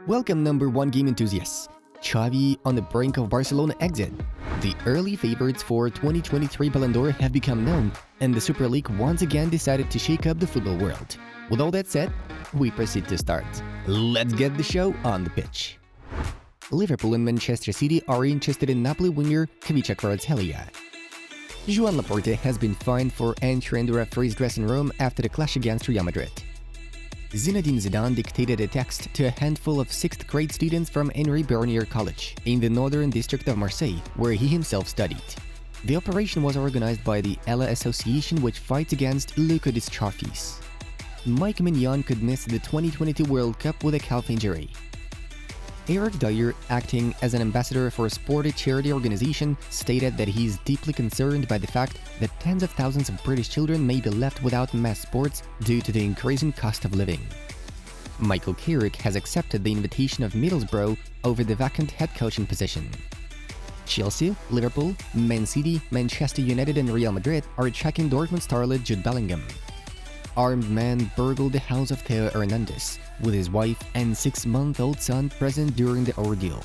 Welcome number one game enthusiasts. Xavi on the brink of Barcelona exit. The early favorites for 2023 Ballon d'Or have become known, and the Super League once again decided to shake up the football world. With all that said, we proceed to start. Let's get the show on the pitch. Liverpool and Manchester City are interested in Napoli winger Khvicha Kvaratskhelia. Joan Laporta has been fined for entering the referee's dressing room after the clash against Real Madrid. Zinedine Zidane dictated a text to a handful of 6th grade students from Henri Bernier College in the northern district of Marseille, where he himself studied. The operation was organized by the ELA Association, which fights against leukodystrophies. Mike Mignon could miss the 2022 World Cup with a calf injury. Eric Dyer, acting as an ambassador for a sport charity organization, stated that he is deeply concerned by the fact that tens of thousands of British children may be left without mass sports due to the increasing cost of living. Michael Carrick has accepted the invitation of Middlesbrough over the vacant head coaching position. Chelsea, Liverpool, Man City, Manchester United and Real Madrid are tracking Dortmund starlet Jude Bellingham. Armed men burgled the house of Theo Hernandez, with his wife and 6-month-old son present during the ordeal.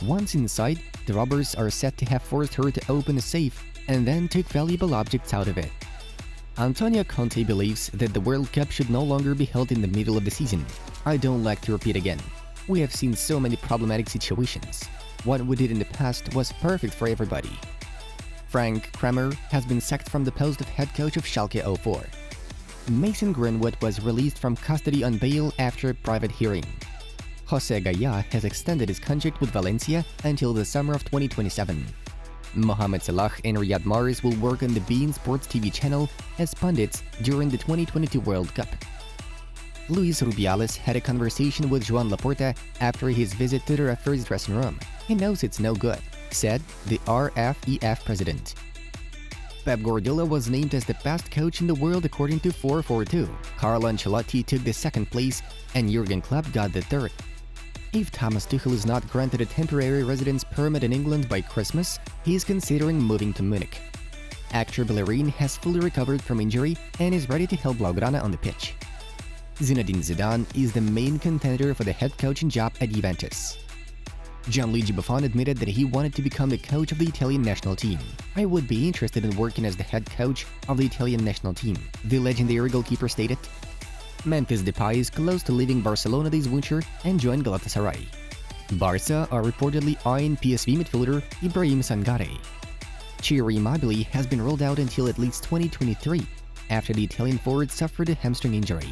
Once inside, the robbers are said to have forced her to open a safe and then took valuable objects out of it. Antonio Conte believes that the World Cup should no longer be held in the middle of the season. I don't like to repeat again. We have seen so many problematic situations. What we did in the past was perfect for everybody. Frank Kramer has been sacked from the post of head coach of Schalke 04. Mason Greenwood was released from custody on bail after a private hearing. Jose Gaya has extended his contract with Valencia until the summer of 2027. Mohamed Salah and Riyad Mahrez will work on the beIN Sports TV channel as pundits during the 2022 World Cup. Luis Rubiales had a conversation with Joan Laporta after his visit to the referee's dressing room. He knows it's no good, said the RFEF president. Pep Guardiola was named as the best coach in the world according to 442. Carlo Ancelotti took the 2nd place and Jurgen Klopp got the 3rd. If Thomas Tuchel is not granted a temporary residence permit in England by Christmas, he is considering moving to Munich. Actor Bellerin has fully recovered from injury and is ready to help Blaugrana on the pitch. Zinedine Zidane is the main contender for the head coaching job at Juventus. Gianluigi Buffon admitted that he wanted to become the coach of the Italian national team. I would be interested in working as the head coach of the Italian national team, the legendary goalkeeper stated. Memphis Depay is close to leaving Barcelona this winter and join Galatasaray. Barca are reportedly eyeing PSV midfielder Ibrahim Sangare. Ciro Immobile has been ruled out until at least 2023 after the Italian forward suffered a hamstring injury.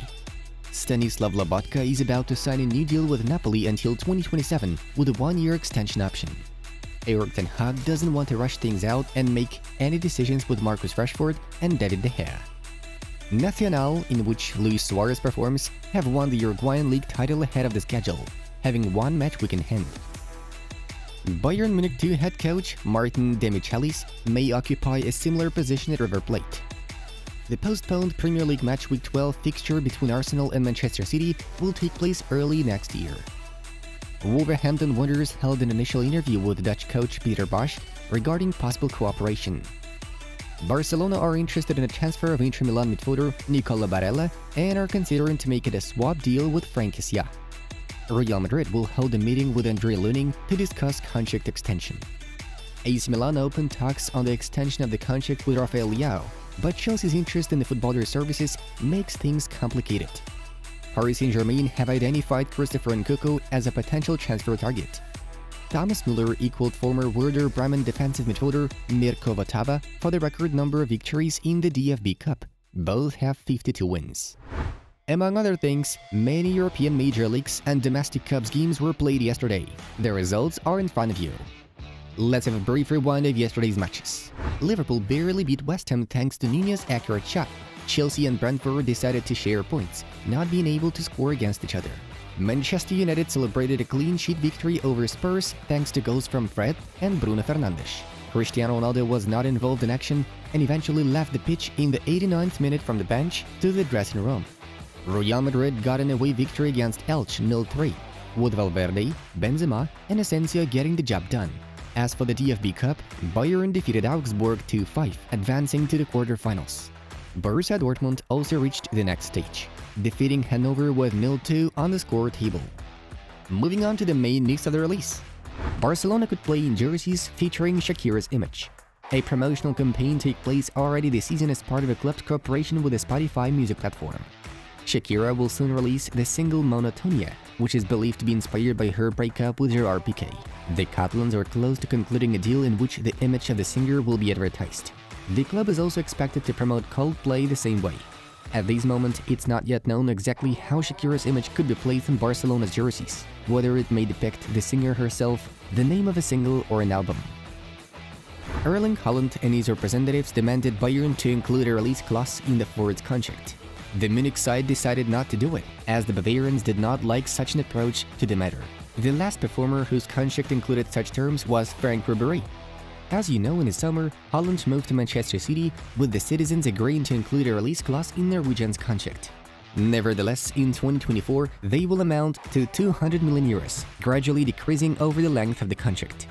Stanislav Lobotka is about to sign a new deal with Napoli until 2027 with a 1-year extension option. Erik ten Hag doesn't want to rush things out and make any decisions with Marcus Rashford and David De Gea. Nacional, in which Luis Suarez performs, have won the Uruguayan league title ahead of the schedule, having one match week in hand. Bayern Munich 2 head coach Martin Demichelis may occupy a similar position at River Plate. The postponed Premier League match week 12 fixture between Arsenal and Manchester City will take place early next year. Wolverhampton Wanderers held an initial interview with Dutch coach Peter Bosz regarding possible cooperation. Barcelona are interested in a transfer of Inter Milan midfielder Nicola Barella and are considering to make it a swap deal with Frank Kessie. Real Madrid will hold a meeting with Andre Lunin to discuss contract extension. AC Milan opened talks on the extension of the contract with Rafael Leao, but Chelsea's interest in the footballer's services makes things complicated. Paris Saint-Germain have identified Christopher Nkunku as a potential transfer target. Thomas Muller equaled former Werder Bremen defensive midfielder Mirko Votava for the record number of victories in the DFB Cup. Both have 52 wins. Among other things, many European major leagues and domestic cups games were played yesterday. The results are in front of you. Let's have a brief rewind of yesterday's matches. Liverpool barely beat West Ham thanks to Nunez's accurate shot. Chelsea and Brentford decided to share points, not being able to score against each other. Manchester United celebrated a clean sheet victory over Spurs thanks to goals from Fred and Bruno Fernandes. Cristiano Ronaldo was not involved in action and eventually left the pitch in the 89th minute from the bench to the dressing room. Real Madrid got an away victory against Elche 0-3, with Valverde, Benzema and Asensio getting the job done. As for the DFB Cup, Bayern defeated Augsburg 2-5, advancing to the quarterfinals. Borussia Dortmund also reached the next stage, defeating Hanover with 0-2 on the score table. Moving on to the main news of the release. Barcelona could play in jerseys featuring Shakira's image. A promotional campaign takes place already this season as part of a club's cooperation with the Spotify music platform. Shakira will soon release the single Monotonia, which is believed to be inspired by her breakup with Gerard Piqué. The Catalans are close to concluding a deal in which the image of the singer will be advertised. The club is also expected to promote Coldplay the same way. At this moment, it's not yet known exactly how Shakira's image could be placed in Barcelona's jerseys, whether it may depict the singer herself, the name of a single, or an album. Erling Haaland and his representatives demanded Bayern to include a release clause in the forward's contract. The Munich side decided not to do it, as the Bavarians did not like such an approach to the matter. The last performer whose contract included such terms was Frank Ribéry. As you know, in the summer, Haaland moved to Manchester City, with the citizens agreeing to include a release clause in Norwegian's contract. Nevertheless, in 2024, they will amount to 200 million euros, gradually decreasing over the length of the contract.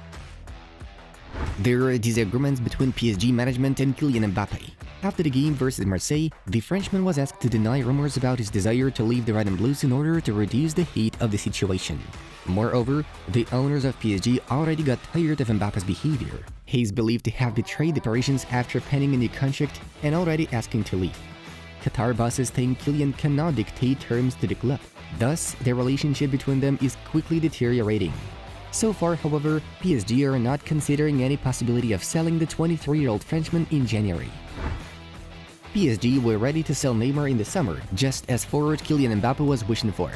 There are disagreements between PSG management and Kylian Mbappé. After the game versus Marseille, the Frenchman was asked to deny rumors about his desire to leave the Red and Blues in order to reduce the heat of the situation. Moreover, the owners of PSG already got tired of Mbappe's behavior. He is believed to have betrayed the Parisians after penning a new contract and already asking to leave. Qatar bosses think Kylian cannot dictate terms to the club. Thus, the relationship between them is quickly deteriorating. So far, however, PSG are not considering any possibility of selling the 23-year-old Frenchman in January. PSG were ready to sell Neymar in the summer, just as forward Kylian Mbappé was wishing for.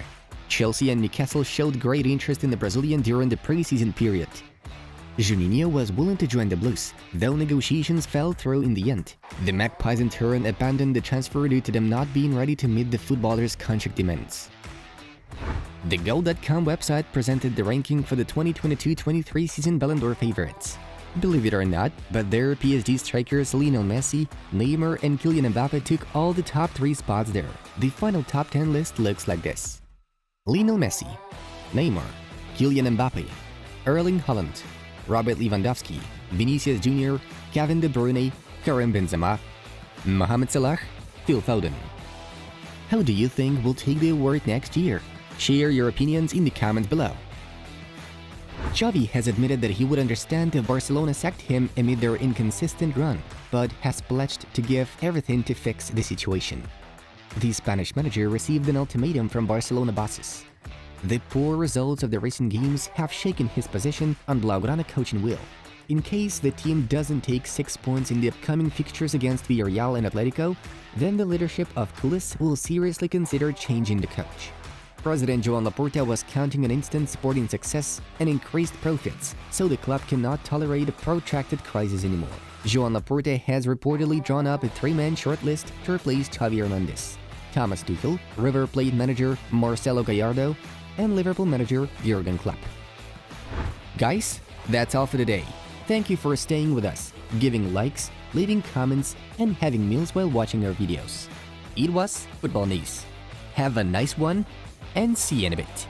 Chelsea and Newcastle showed great interest in the Brazilian during the pre-season period. Juninho was willing to join the Blues, though negotiations fell through in the end. The Magpies in turn abandoned the transfer due to them not being ready to meet the footballer's contract demands. The Goal.com website presented the ranking for the 2022-23 season Ballon d'Or favorites. Believe it or not, but their PSG strikers Lionel Messi, Neymar and Kylian Mbappé took all the top 3 spots there. The final top 10 list looks like this: Lionel Messi, Neymar, Kylian Mbappé, Erling Haaland, Robert Lewandowski, Vinicius Jr., Kevin De Bruyne, Karim Benzema, Mohamed Salah, Phil Foden. How do you think will take the award next year? Share your opinions in the comments below. Xavi has admitted that he would understand if Barcelona sacked him amid their inconsistent run, but has pledged to give everything to fix the situation. The Spanish manager received an ultimatum from Barcelona bosses. The poor results of the recent games have shaken his position on Blaugrana coaching wheel. In case the team doesn't take 6 points in the upcoming fixtures against Villarreal and Atlético, then the leadership of cules will seriously consider changing the coach. President Joan Laporta was counting on instant sporting success and increased profits, so the club cannot tolerate a protracted crisis anymore. Joan Laporta has reportedly drawn up a 3-man shortlist to replace Xavi Hernandez, Thomas Tuchel, River Plate manager Marcelo Gallardo, and Liverpool manager Jurgen Klopp. Guys, that's all for today. Thank you for staying with us, giving likes, leaving comments, and having meals while watching our videos. It was Football News. Have a nice one, and see you in a bit.